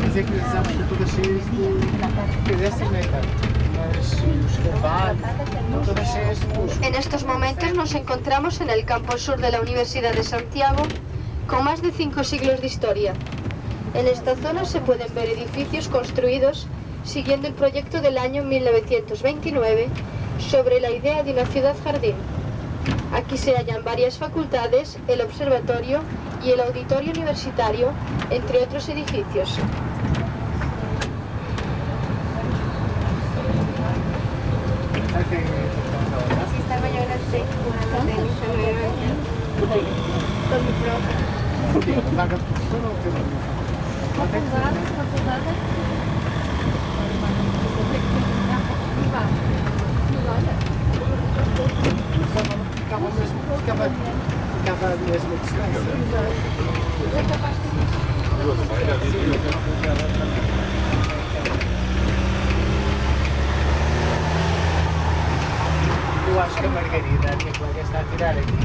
Dizer que as árvores estão todas cheias de essas, né, cara? Mas os carvalhos estão todas cheias de musgo. En estos momentos nos encontramos en el campus sur de la Universidad de Santiago, con más de 5 siglos de historia. En esta zona se pueden ver edificios construidos siguiendo el proyecto del año 1929 sobre la idea de una ciudad-jardín. Aquí se hallan varias facultades, el observatorio y el auditorio universitario, entre otros edificios. Ficava a mesma distância. Eu acho que a Margarida, a minha colega, está a tirar aqui.